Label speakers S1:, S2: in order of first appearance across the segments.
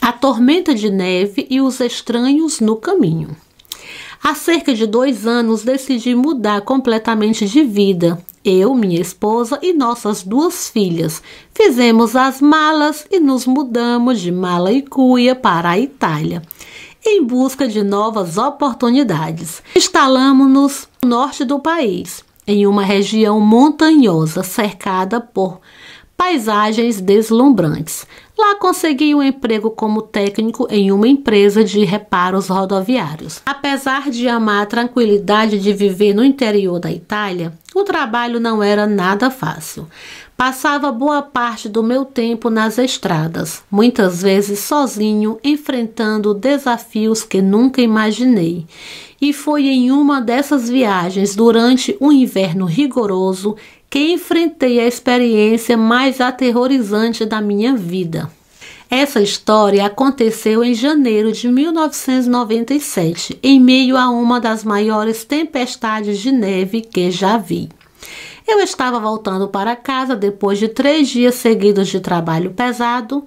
S1: a tormenta de neve e os estranhos no caminho. Há cerca de 2 anos decidi mudar completamente de vida. Eu, minha esposa e nossas 2 filhas fizemos as malas e nos mudamos de Mala e Cuia para a Itália, em busca de novas oportunidades. Instalamos-nos no norte do país, em uma região montanhosa cercada por paisagens deslumbrantes. Lá consegui um emprego como técnico em uma empresa de reparos rodoviários. Apesar de amar a tranquilidade de viver no interior da Itália, o trabalho não era nada fácil. Passava boa parte do meu tempo nas estradas, muitas vezes sozinho, enfrentando desafios que nunca imaginei. E foi em uma dessas viagens, durante um inverno rigoroso, que enfrentei a experiência mais aterrorizante da minha vida. Essa história aconteceu em janeiro de 1997, em meio a uma das maiores tempestades de neve que já vi. Eu estava voltando para casa depois de 3 dias seguidos de trabalho pesado.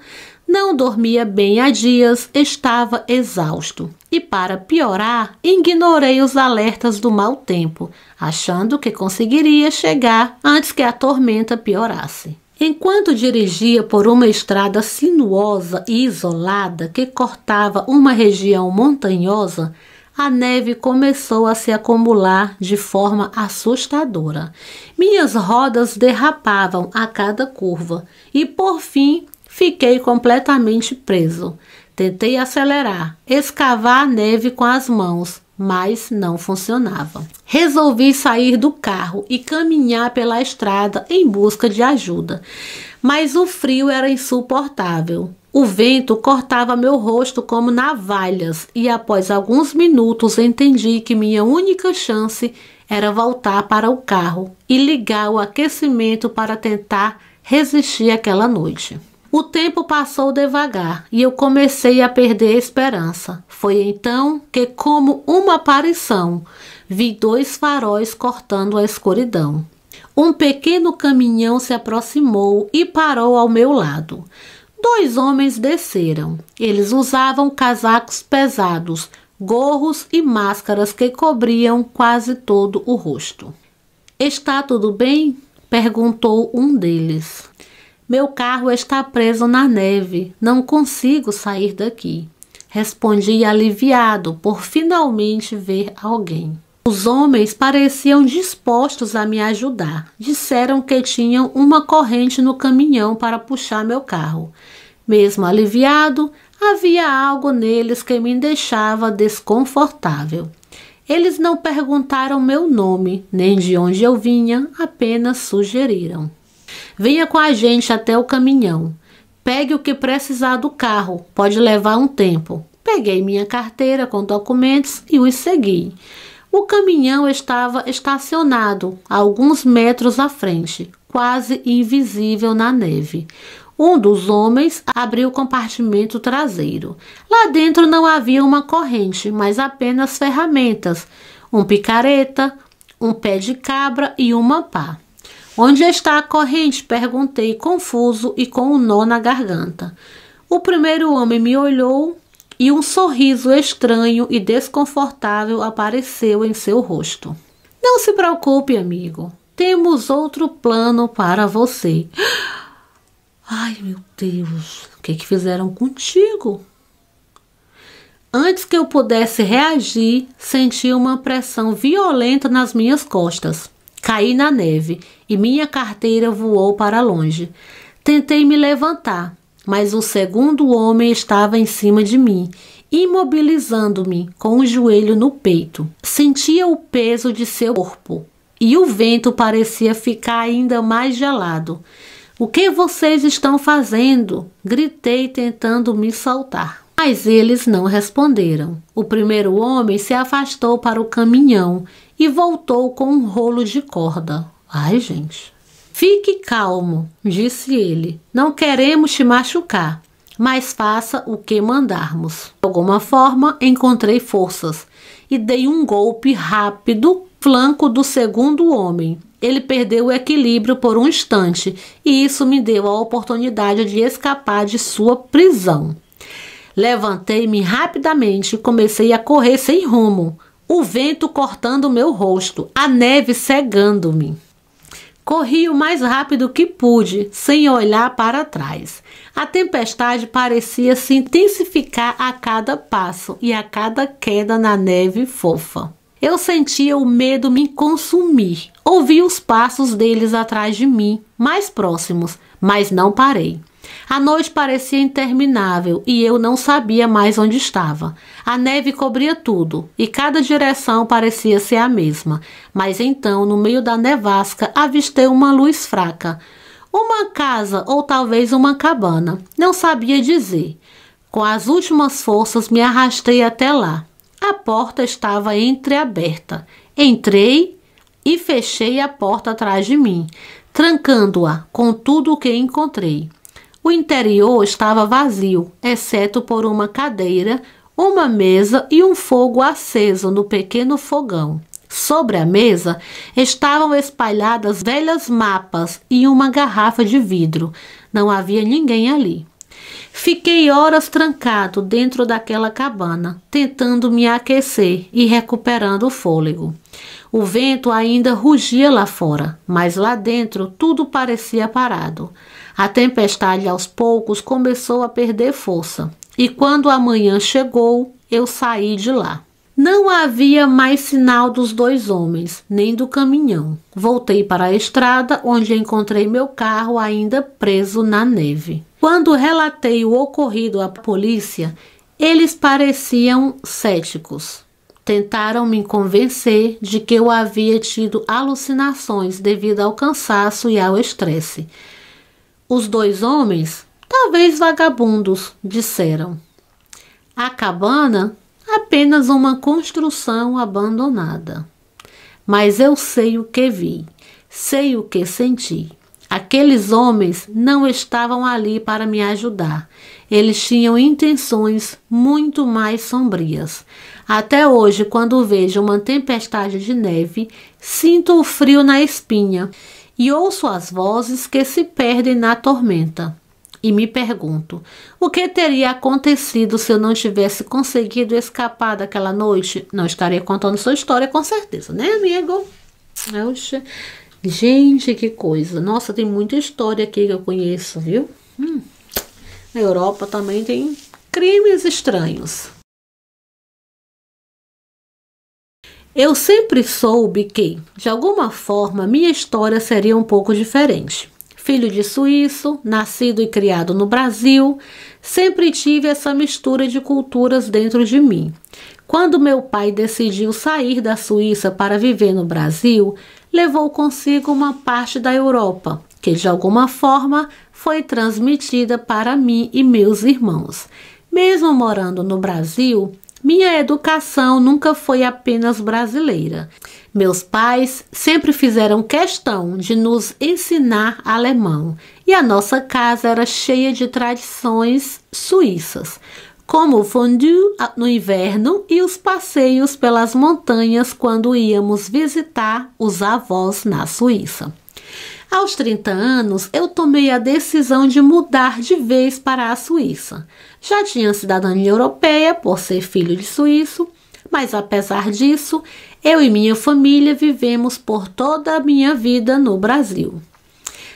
S1: Não dormia bem há dias, estava exausto. E para piorar, ignorei os alertas do mau tempo, achando que conseguiria chegar antes que a tormenta piorasse. Enquanto dirigia por uma estrada sinuosa e isolada que cortava uma região montanhosa, a neve começou a se acumular de forma assustadora. Minhas rodas derrapavam a cada curva e, por fim, fiquei completamente preso. Tentei acelerar, escavar a neve com as mãos, mas não funcionava. Resolvi sair do carro e caminhar pela estrada em busca de ajuda, mas o frio era insuportável. O vento cortava meu rosto como navalhas e após alguns minutos entendi que minha única chance era voltar para o carro e ligar o aquecimento para tentar resistir àquela noite. O tempo passou devagar e eu comecei a perder a esperança. Foi então que, como uma aparição, vi 2 faróis cortando a escuridão. Um pequeno caminhão se aproximou e parou ao meu lado. 2 homens desceram. Eles usavam casacos pesados, gorros e máscaras que cobriam quase todo o rosto. "Está tudo bem?" perguntou um deles. "Meu carro está preso na neve. Não consigo sair daqui", respondi aliviado por finalmente ver alguém. Os homens pareciam dispostos a me ajudar. Disseram que tinham uma corrente no caminhão para puxar meu carro. Mesmo aliviado, havia algo neles que me deixava desconfortável. Eles não perguntaram meu nome, nem de onde eu vinha, apenas sugeriram: "Venha com a gente até o caminhão. Pegue o que precisar do carro, pode levar um tempo." Peguei minha carteira com documentos e os segui. O caminhão estava estacionado a alguns metros à frente, quase invisível na neve. Um dos homens abriu o compartimento traseiro. Lá dentro não havia uma corrente, mas apenas ferramentas, um picareta, um pé de cabra e uma pá. "Onde está a corrente?" perguntei, confuso e com um nó na garganta. O primeiro homem me olhou e um sorriso estranho e desconfortável apareceu em seu rosto. "Não se preocupe, amigo. Temos outro plano para você." Ai, meu Deus, o que fizeram contigo? Antes que eu pudesse reagir, senti uma pressão violenta nas minhas costas. Caí na neve e minha carteira voou para longe. Tentei me levantar, mas o segundo homem estava em cima de mim, imobilizando-me com o joelho no peito. Sentia o peso de seu corpo e o vento parecia ficar ainda mais gelado. "O que vocês estão fazendo?" gritei, tentando me soltar. Mas eles não responderam. O primeiro homem se afastou para o caminhão e voltou com um rolo de corda. Ai, gente. "Fique calmo", disse ele. "Não queremos te machucar, mas faça o que mandarmos." De alguma forma, encontrei forças e dei um golpe rápido no flanco do segundo homem. Ele perdeu o equilíbrio por um instante e isso me deu a oportunidade de escapar de sua prisão. Levantei-me rapidamente e comecei a correr sem rumo. O vento cortando meu rosto, a neve cegando-me. Corri o mais rápido que pude, sem olhar para trás. A tempestade parecia se intensificar a cada passo e a cada queda na neve fofa. Eu sentia o medo me consumir. Ouvi os passos deles atrás de mim, mais próximos, mas não parei. A noite parecia interminável e eu não sabia mais onde estava. A neve cobria tudo e cada direção parecia ser a mesma. Mas então, no meio da nevasca, avistei uma luz fraca. Uma casa ou talvez uma cabana. Não sabia dizer. Com as últimas forças me arrastei até lá. A porta estava entreaberta. Entrei e fechei a porta atrás de mim, trancando-a com tudo o que encontrei. O interior estava vazio, exceto por uma cadeira, uma mesa e um fogo aceso no pequeno fogão. Sobre a mesa estavam espalhadas velhas mapas e uma garrafa de vidro. Não havia ninguém ali. Fiquei horas trancado dentro daquela cabana, tentando me aquecer e recuperando o fôlego. O vento ainda rugia lá fora, mas lá dentro tudo parecia parado. A tempestade aos poucos começou a perder força, e quando a manhã chegou, eu saí de lá. Não havia mais sinal dos dois homens, nem do caminhão. Voltei para a estrada, onde encontrei meu carro ainda preso na neve. Quando relatei o ocorrido à polícia, eles pareciam céticos. Tentaram me convencer de que eu havia tido alucinações devido ao cansaço e ao estresse. Os dois homens, talvez vagabundos, disseram. A cabana, apenas uma construção abandonada. Mas eu sei o que vi, sei o que senti. Aqueles homens não estavam ali para me ajudar. Eles tinham intenções muito mais sombrias. Até hoje, quando vejo uma tempestade de neve, sinto o frio na espinha e ouço as vozes que se perdem na tormenta. E me pergunto, o que teria acontecido se eu não tivesse conseguido escapar daquela noite? Não estaria contando sua história com certeza, né, amigo? Oxe. Gente, que coisa. Nossa, tem muita história aqui que eu conheço, viu? Na Europa também tem crimes estranhos. Eu sempre soube que, de alguma forma, minha história seria um pouco diferente. Filho de suíço, nascido e criado no Brasil, sempre tive essa mistura de culturas dentro de mim. Quando meu pai decidiu sair da Suíça para viver no Brasil, levou consigo uma parte da Europa, que de alguma forma foi transmitida para mim e meus irmãos. Mesmo morando no Brasil, minha educação nunca foi apenas brasileira. Meus pais sempre fizeram questão de nos ensinar alemão e a nossa casa era cheia de tradições suíças, como o fondue no inverno e os passeios pelas montanhas quando íamos visitar os avós na Suíça. Aos 30 anos, eu tomei a decisão de mudar de vez para a Suíça. Já tinha cidadania europeia por ser filho de suíço, mas apesar disso, eu e minha família vivemos por toda a minha vida no Brasil.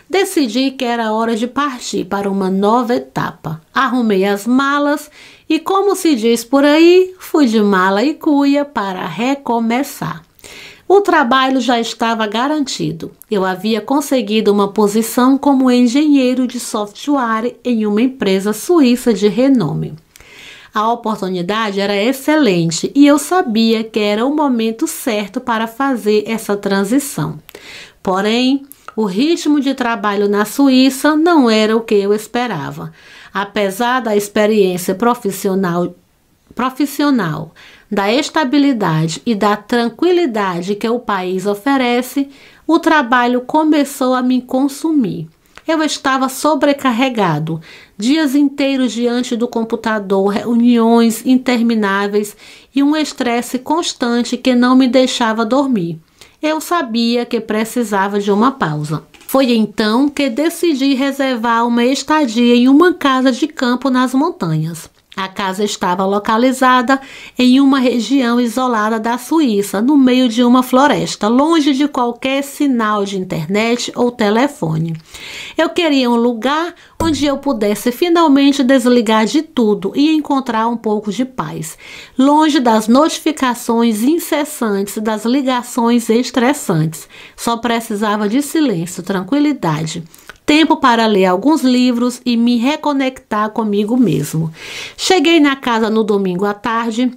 S1: Decidi que era hora de partir para uma nova etapa. Arrumei as malas e, como se diz por aí, fui de mala e cuia para recomeçar. O trabalho já estava garantido. Eu havia conseguido uma posição como engenheiro de software em uma empresa suíça de renome. A oportunidade era excelente e eu sabia que era o momento certo para fazer essa transição. Porém, o ritmo de trabalho na Suíça não era o que eu esperava. Apesar da experiência profissional, da estabilidade e da tranquilidade que o país oferece, o trabalho começou a me consumir. Eu estava sobrecarregado, dias inteiros diante do computador, reuniões intermináveis e um estresse constante que não me deixava dormir. Eu sabia que precisava de uma pausa. Foi então que decidi reservar uma estadia em uma casa de campo nas montanhas. A casa estava localizada em uma região isolada da Suíça, no meio de uma floresta, longe de qualquer sinal de internet ou telefone. Eu queria um lugar onde eu pudesse finalmente desligar de tudo e encontrar um pouco de paz, longe das notificações incessantes, das ligações estressantes. Só precisava de silêncio, tranquilidade. Tempo para ler alguns livros e me reconectar comigo mesmo. Cheguei na casa no domingo à tarde.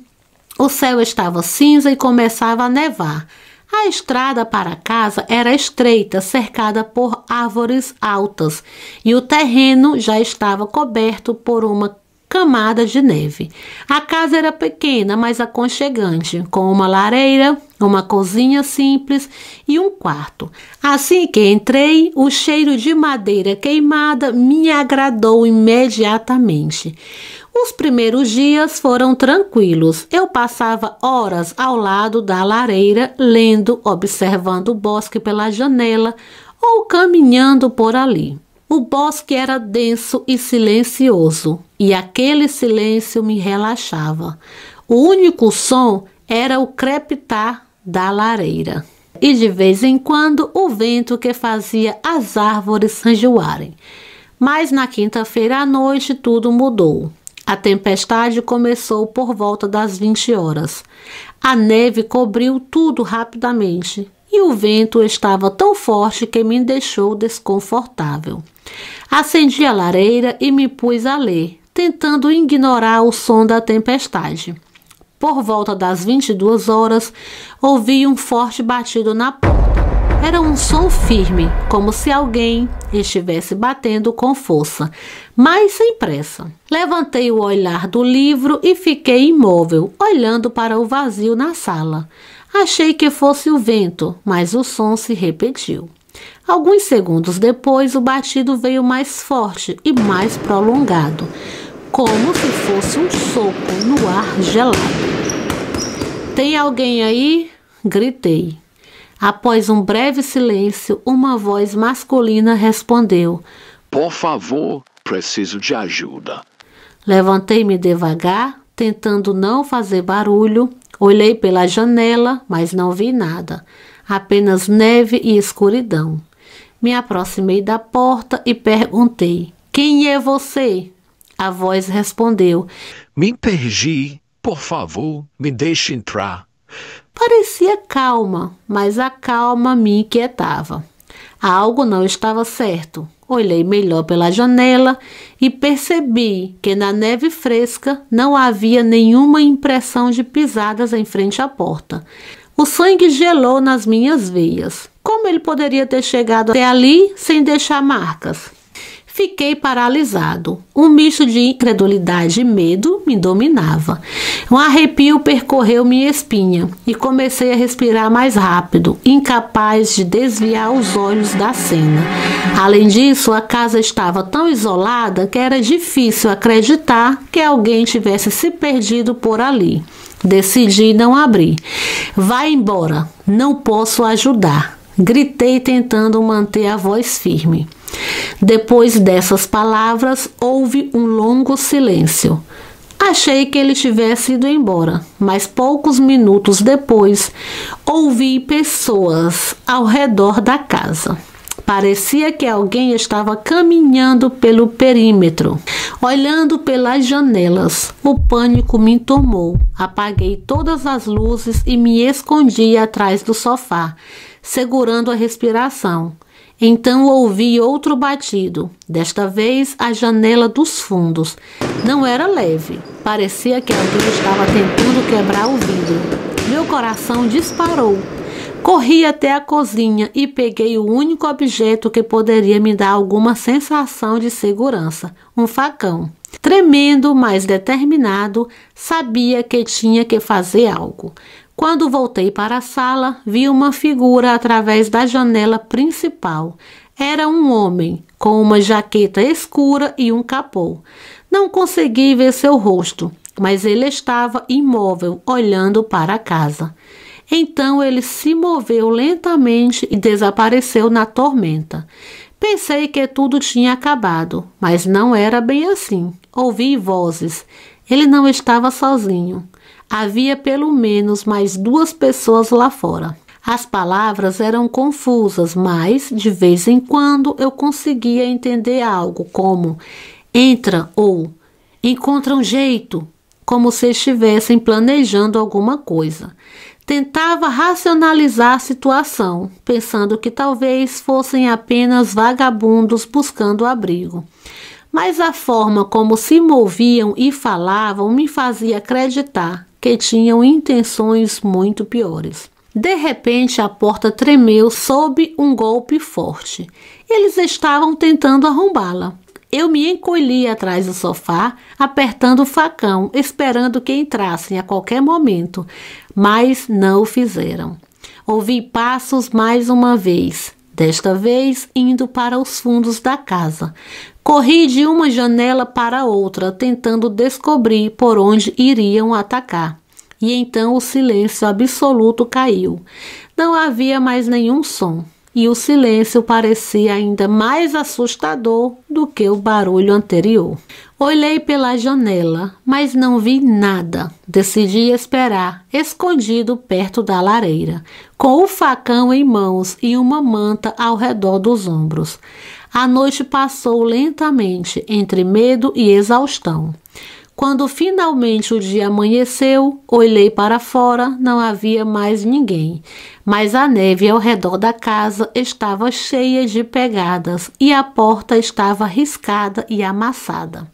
S1: O céu estava cinza e começava a nevar. A estrada para casa era estreita, cercada por árvores altas, e o terreno já estava coberto por uma camada de neve. A casa era pequena, mas aconchegante, com uma lareira, uma cozinha simples e um quarto. Assim que entrei, o cheiro de madeira queimada me agradou imediatamente. Os primeiros dias foram tranquilos. Eu passava horas ao lado da lareira, lendo, observando o bosque pela janela ou caminhando por ali. O bosque era denso e silencioso, e aquele silêncio me relaxava. O único som era o crepitar da lareira, e de vez em quando o vento que fazia as árvores rangearem. Mas na quinta-feira à noite tudo mudou. A tempestade começou por volta das 20 horas. A neve cobriu tudo rapidamente, e o vento estava tão forte que me deixou desconfortável. Acendi a lareira e me pus a ler, tentando ignorar o som da tempestade. Por volta das 22 horas, ouvi um forte batido na porta. Era um som firme, como se alguém estivesse batendo com força, mas sem pressa. Levantei o olhar do livro e fiquei imóvel, olhando para o vazio na sala. Achei que fosse o vento, mas o som se repetiu. Alguns segundos depois, o batido veio mais forte e mais prolongado, como se fosse um soco no ar gelado. "Tem alguém aí?" gritei. Após um breve silêncio, uma voz masculina respondeu:
S2: "Por favor, preciso de ajuda."
S1: Levantei-me devagar, tentando não fazer barulho. Olhei pela janela, mas não vi nada. Apenas neve e escuridão. Me aproximei da porta e perguntei: "Quem é você?" A voz respondeu:
S2: "Me perdi. Por favor, me deixe entrar."
S1: Parecia calma, mas a calma me inquietava. Algo não estava certo. Olhei melhor pela janela e percebi que na neve fresca não havia nenhuma impressão de pisadas em frente à porta. O sangue gelou nas minhas veias. Como ele poderia ter chegado até ali sem deixar marcas? Fiquei paralisado. Um misto de incredulidade e medo me dominava. Um arrepio percorreu minha espinha e comecei a respirar mais rápido, incapaz de desviar os olhos da cena. Além disso, a casa estava tão isolada que era difícil acreditar que alguém tivesse se perdido por ali. Decidi não abrir. "Vá embora, não posso ajudar", gritei, tentando manter a voz firme. Depois dessas palavras, houve um longo silêncio. Achei que ele tivesse ido embora, mas poucos minutos depois, ouvi pessoas ao redor da casa. Parecia que alguém estava caminhando pelo perímetro, olhando pelas janelas. O pânico me tomou. Apaguei todas as luzes e me escondi atrás do sofá, segurando a respiração. Então ouvi outro batido, desta vez a janela dos fundos. Não era leve, parecia que alguém estava tentando quebrar o vidro. Meu coração disparou. Corri até a cozinha e peguei o único objeto que poderia me dar alguma sensação de segurança, um facão. Tremendo, mas determinado, sabia que tinha que fazer algo. Quando voltei para a sala, vi uma figura através da janela principal. Era um homem, com uma jaqueta escura e um capô. Não consegui ver seu rosto, mas ele estava imóvel, olhando para a casa. Então ele se moveu lentamente e desapareceu na tormenta. Pensei que tudo tinha acabado, mas não era bem assim. Ouvi vozes. Ele não estava sozinho. Havia pelo menos mais 2 pessoas lá fora. As palavras eram confusas, mas de vez em quando eu conseguia entender algo como entra ou encontra um jeito, como se estivessem planejando alguma coisa. Tentava racionalizar a situação, pensando que talvez fossem apenas vagabundos buscando abrigo. Mas a forma como se moviam e falavam me fazia acreditar que tinham intenções muito piores. De repente, a porta tremeu sob um golpe forte. Eles estavam tentando arrombá-la. Eu me encolhi atrás do sofá, apertando o facão, esperando que entrassem a qualquer momento, mas não o fizeram. Ouvi passos mais uma vez, desta vez indo para os fundos da casa. Corri de uma janela para outra, tentando descobrir por onde iriam atacar. E então o silêncio absoluto caiu. Não havia mais nenhum som. E o silêncio parecia ainda mais assustador do que o barulho anterior. Olhei pela janela, mas não vi nada. Decidi esperar, escondido perto da lareira, com o facão em mãos e uma manta ao redor dos ombros. A noite passou lentamente, entre medo e exaustão. Quando finalmente o dia amanheceu, olhei para fora, não havia mais ninguém. Mas a neve ao redor da casa estava cheia de pegadas e a porta estava riscada e amassada.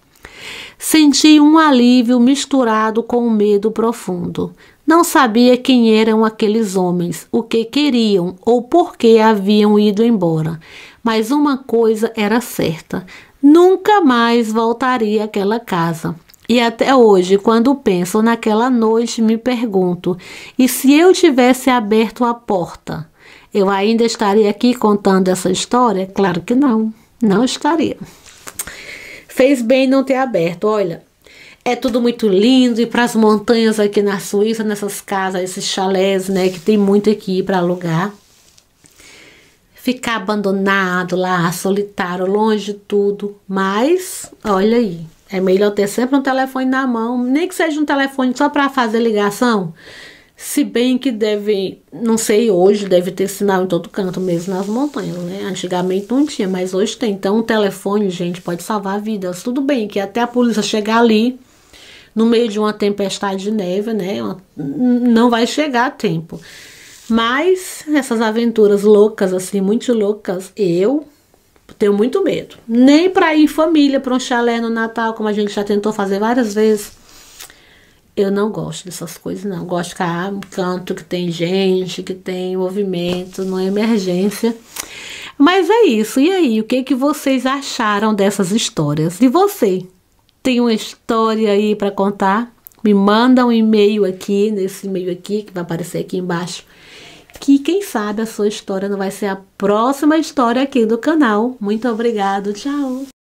S1: Senti um alívio misturado com um medo profundo. Não sabia quem eram aqueles homens, o que queriam ou por que haviam ido embora. Mas uma coisa era certa, nunca mais voltaria àquela casa. E até hoje, quando penso naquela noite, me pergunto, e se eu tivesse aberto a porta, eu ainda estaria aqui contando essa história? Claro que não, não estaria. Fez bem não ter aberto, olha, é tudo muito lindo, e para as montanhas aqui na Suíça, nessas casas, esses chalés, né, que tem muito aqui para alugar. Ficar abandonado lá, solitário, longe de tudo, mas, olha aí. É melhor ter sempre um telefone na mão, nem que seja um telefone só para fazer ligação. Se bem que deve, não sei, hoje deve ter sinal em todo canto, mesmo nas montanhas, né? Antigamente não tinha, mas hoje tem. Então um telefone, gente, pode salvar vidas. Tudo bem que até a polícia chegar ali, no meio de uma tempestade de neve, né? Não vai chegar a tempo. Mas essas aventuras loucas, assim, muito loucas, eu tenho muito medo. Nem para ir em família, para um chalé no Natal, como a gente já tentou fazer várias vezes. Eu não gosto dessas coisas, não. Gosto de ficar no canto que tem gente, que tem movimento, numa emergência. Mas é isso. E aí, o que vocês acharam dessas histórias? E você? Tem uma história aí para contar? Me manda um e-mail aqui, nesse e-mail aqui, que vai aparecer aqui embaixo. Que quem sabe a sua história não vai ser a próxima história aqui do canal. Muito obrigado, tchau!